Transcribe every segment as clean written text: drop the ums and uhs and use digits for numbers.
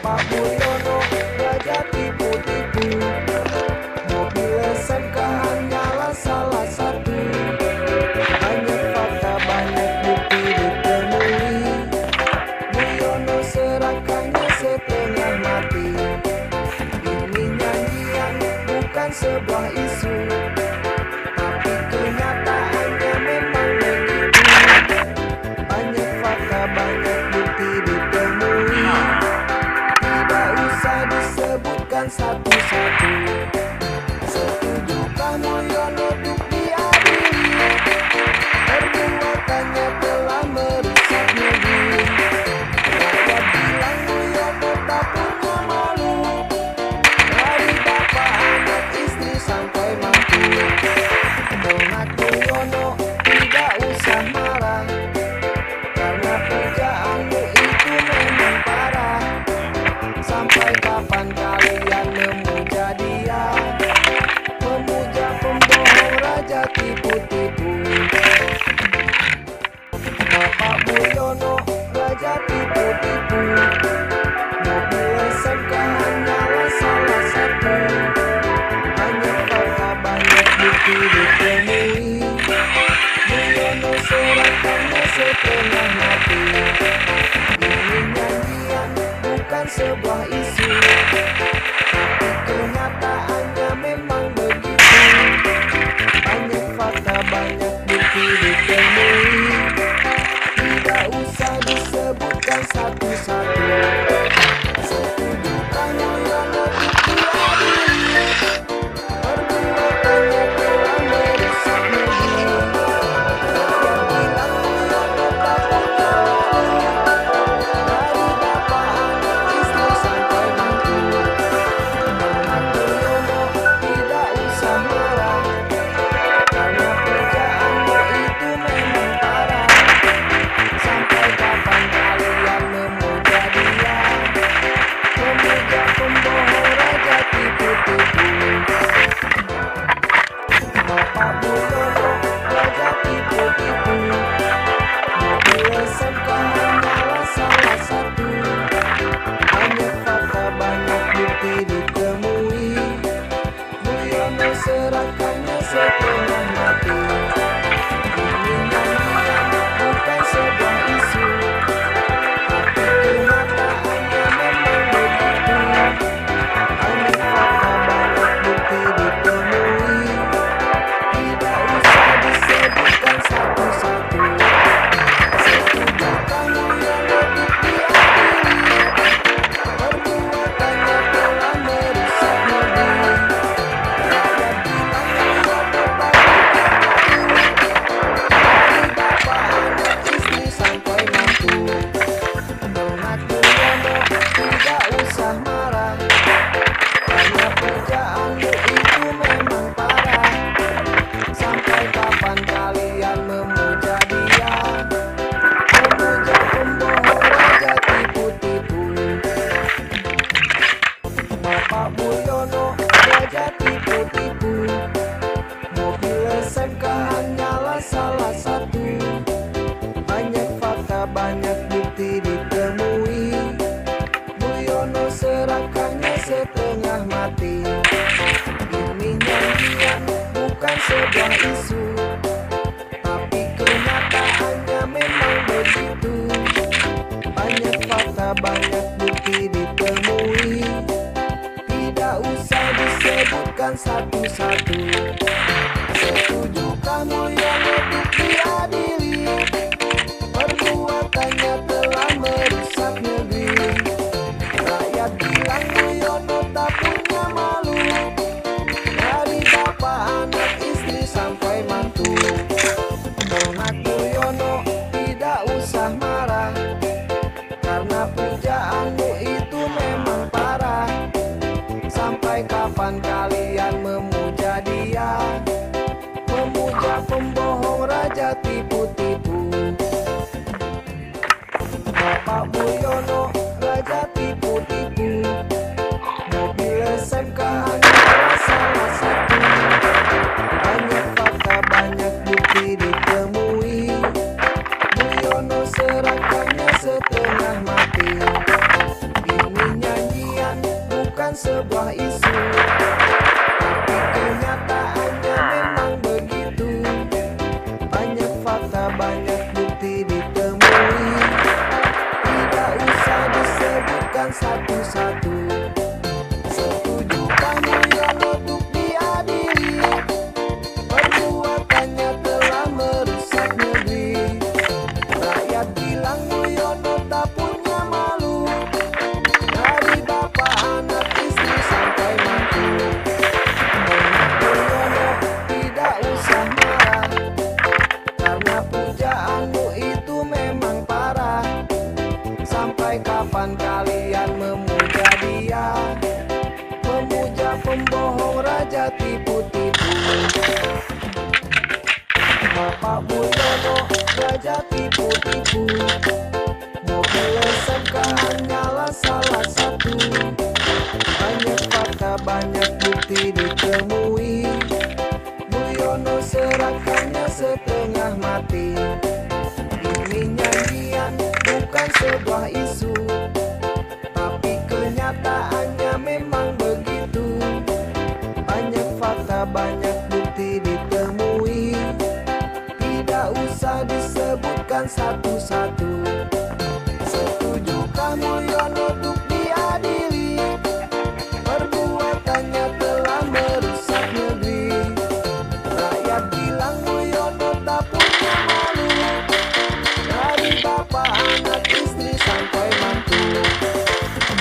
Bapak Mulyono raja tipu-tipu, mobil SMK hanyalah salah satu. Banyak fakta, banyak bukti ditemui. Mulyono serahkannya setengah mati. Ini nyanyian bukan sebuah isu, tapi kenyataannya memang begitu. Banyak fakta, banyak bukti ditemui. Tidak usah disebutkan satu-satu. Setujukah Mulyono untuk diadili? Perbuatannya telah merusak negeri. Rakyat bilang Mulyono tak punya malu. Dari bapak, anak, istri sampai mantu. Donat Mulyono tidak usah marah, karena kerjaanmu itu memang parah. Sampai kapan kalian memuja dia, memuja pembohong raja tipu-tipu? Bapak Mulyono raja tipu-tipu, mobil SMK hanyalah salah satu. Banyak fakta, banyak bukti ditemui. Mulyono serahkannya setengah mati. Ini nyanyian bukan sebuah isu, tapi kenyataannya memang begitu. Banyak fakta, banyak bukti ditemui. Tidak usah disebutkan satu-satu. Setujukah Mulyono untuk diadili? Perbuatannya telah merusak negeri. Rakyat bilang Mulyono tak punya malu. Dari bapak, anak, istri sampai mantu. Donat Mulyono tidak usah marah, karena kerjaanmu itu memang parah. Sampai kapan kalian memuja dia, memuja pembohong raja tipu-tipu? Bapak Mulyono raja tipu-tipu, mobil SMK hanyalah salah satu. Banyak fakta, banyak bukti ditemui. Mulyono serahkannya setengah mati. Ini nyanyian bukan sebuah isu, tapi kenyataannya memang begitu. Banyak fakta, banyak bukti ditemui. Tidak usah disebutkan satu-satu. Setujukah Mulyono untuk diadili? Perbuatannya telah merusak negeri. Rakyat bilang Mulyono tak punya malu. Dari bapak, anak, istri sampai mantu. Donat Mulyono tidak usah marah, karena kerjaanmu itu memang parah. Sampai kapan kalian memuja dia, memuja pembohong raja tipu-tipu? Bapak Mulyono raja tipu-tipu, mobil SMK hanyalah salah satu. Banyak fakta, banyak bukti ditemui. Mulyono serahkannya setengah mati. Ini nyanyian bukan sebuah isu, tapi kenyataannya memang begitu. Banyak fakta, banyak bukti ditemui. Tidak usah disebutkan satu-satu. Setujukah Mulyono untuk diadili? Perbuatannya telah merusak negeri. Rakyat bilang Mulyono tak punya malu. Dari bapak, anak, istri sampai mantu. Donat Mulyono tidak usah marah, karena pujaanmu itu memang parah. Sampai kapan kalian memuja dia, memuja pembohong raja tipu-tipu? Bapak Mulyono raja tipu-tipu, mobil SMK hanyalah salah satu. Banyak fakta, banyak bukti ditemui. Mulyono serahkannya setengah mati. Ini bukan sebuah isu, tapi kenyataannya memang begitu. Banyak fakta, banyak bukti ditemui, tidak usah disebutkan satu-satu. Setujukah Mulyono untuk diadili? Perbuatannya telah merusak negeri. Rakyat bilang Mulyono tak punya malu, dari bapak, anak, istri sampai mantu. Mulyono tidak usah marah, karena pujaanmu itu memang parah. Sampai kapan kalian memuja dia, memuja pembohong, raja tipu-tipu? Bapak Mulyono, raja tipu-tipu. Mobil SMK hanyalah salah satu. Banyak fakta, banyak bukti ditemui. Mulyono serahkannya setengah mati. Ini nyanyian, bukan sebuah isu, tapi kenyataannya memang begitu. Banyak fakta, banyak bukti ditemui, tidak usah disebutkan satu-satu. Setujukah Mulyono untuk diadili? Perbuatannya telah merusak negeri. Rakyat bilang Mulyono tak punya malu, dari bapak, anak, istri sampai mantu.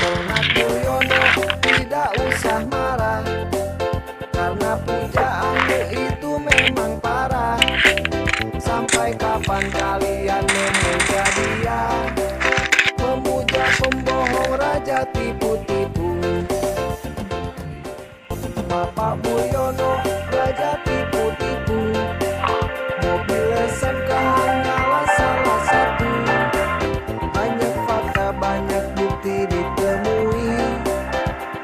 Anak Mulyono tidak usah marah, karena pujaanmu itu memang parah. Sampai kapan kalian memuja dia, memuja pembohong, raja tipu-tipu? Bapak Mulyono, raja tipu-tipu. Mobil SMK hanyalah salah satu. Banyak fakta, banyak bukti ditemui.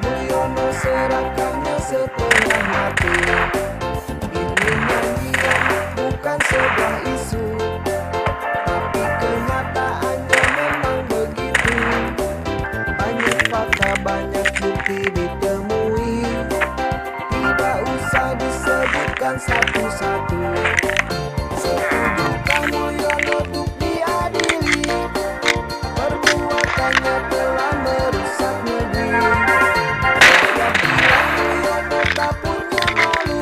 Mulyono serahkannya setengah mati. Ini nyanyian, bukan sebuah isu, tapi kenyataannya memang begitu. Banyak fakta, banyak bukti ditemui, tidak usah disebutkan satu-satu. Setujukah Mulyono untuk diadili? Perbuatannya telah merusak negeri. Rakyat bilang Mulyono tak punya malu,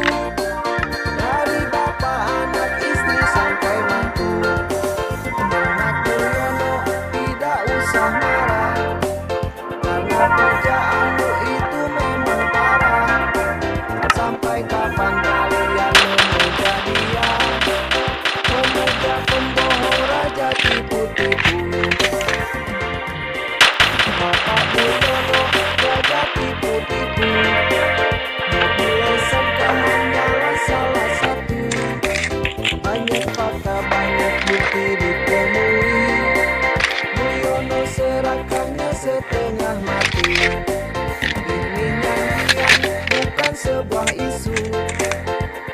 dari bapak, anak, istri sampai mantu. Anak Mulyono tidak usah marah, karena pujaanmu itu memang parah. Sampai kapan kalian memuja dia, memuja pembohong, raja tipu-tipu? Bapak Mulyono, raja tipu-tipu. Mobil SMK hanyalah salah satu. Banyak fakta, banyak bukti ditemui. Mulyono serahkannya setengah mati. Ini nyanyian, bukan sebuah isu,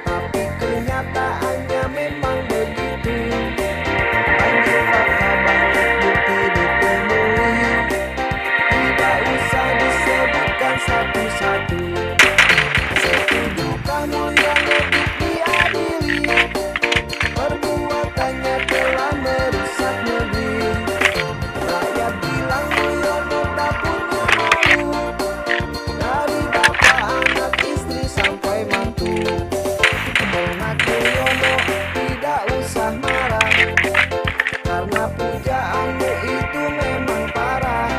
tapi kenyataannya memang begitu. Banyak fakta, banyak bukti ditemui, tidak usah disebutkan satu-satu. Setujukah Mulyono untuk diadili? Perbuatannya telah merusak negeri. Rakyat bilang Mulyono tak punya malu, dari bapak, anak, istri sampai mantu. Anak Mulyono tidak usah marah, karena pujaanmu itu memang parah.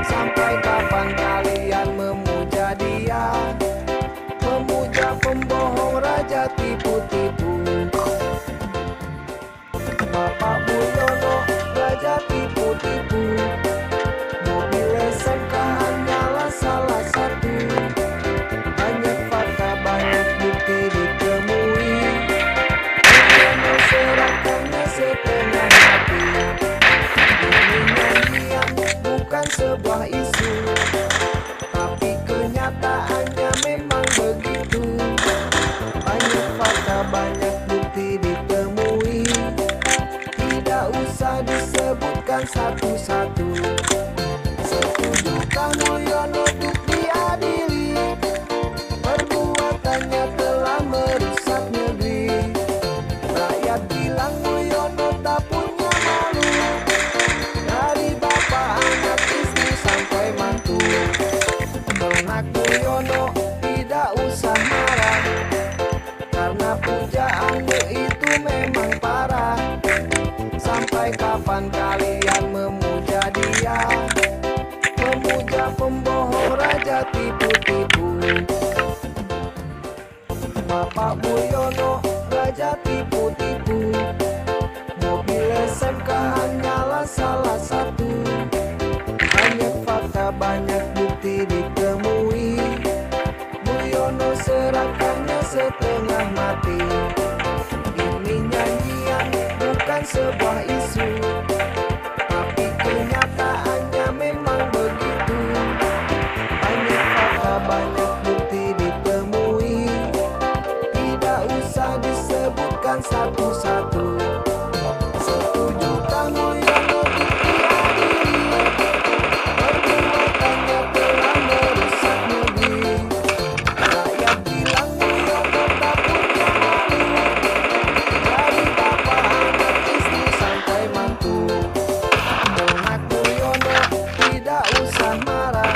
Sampai kapan kalian memuja dia, memuja pembohong, raja tipu-tipu? Bapak Mulyono, raja tipu-tipu. Mobil SMK hanyalah salah satu. Banyak fakta, banyak bukti ditemui. Mulyono serahkannya setengah mati. Ini nyanyian, bukan sebuah isu, tapi kenyataannya memang begitu. Banyak fakta, banyak bukti ditemui, tidak usah disebutkan satu-satu. Setujukah Mulyono untuk dia raja tipu-tipu. Bapak Mulyono raja tipu-tipu. Mobil SMK hanyalah salah satu. Banyak fakta, banyak bukti ditemui. Mulyono serahkannya setengah mati. Ini nyanyian bukan sebuah isu, tapi kenyataannya memang begitu. Banyak fakta, banyak bukti ditemui. Tidak usah disebutkan satu-satu. Setujukah Mulyono diadili? Perbuatannya telah merusak negeri. Rakyat bilang Mulyono tak punya malu. Dari bapak, anak, istri, sampai mantu. Ternak Mulyono tidak usah marah,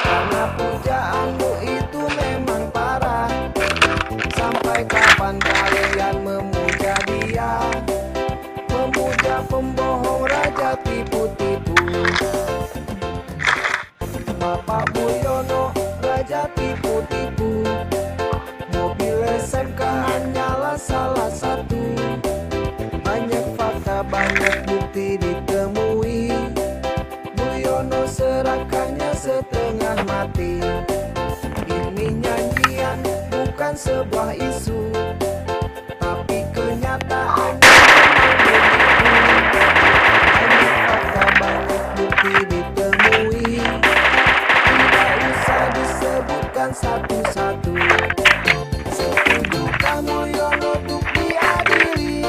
karena pujaanmu itu memang parah. Sampai kapan kalian memuja dia? Memuja pembohong raja tipu-tipu. Bapak Mulyono raja tipu-tipu. Mobil SMK hanyalah salah satu. Banyak fakta, banyak bukti ditemui. Mulyono serahkannya setengah mati. Ini nyanyian bukan sebuah isu, tapi kenyataannya memang begitu. Banyak fakta, banyak bukti ditemui. Tidak usah disebutkan satu-satu. Setujukah Mulyono untuk diadili?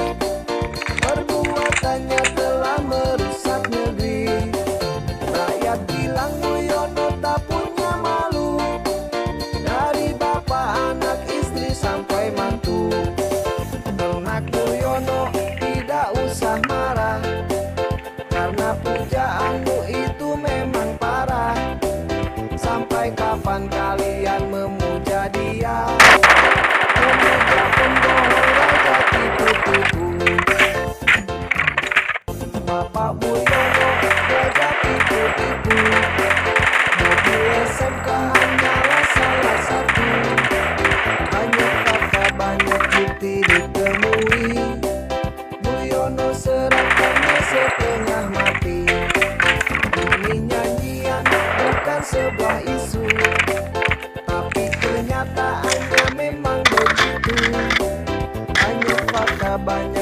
Perbuatannya telah merusak negeri. Rakyat bilang Mulyono tak punya malu. Dari bapak, anak, istri, sampai mantu. Ternak Mulyono tidak usah marah, karena pujaanmu itu memang parah. Sampai kapan kalian memuja dia? Memuja pembohong raja tipu-tipu. Bapak Mulyono raja tipu-tipu. Mobil SMK hanyalah salah satu. Banyak fakta, banyak bukti ditemui. Mulyono serahkannya setengah mati. Ini nyanyian bukan sebuah isu, tapi kenyataannya memang begitu. Banyak fakta, banyak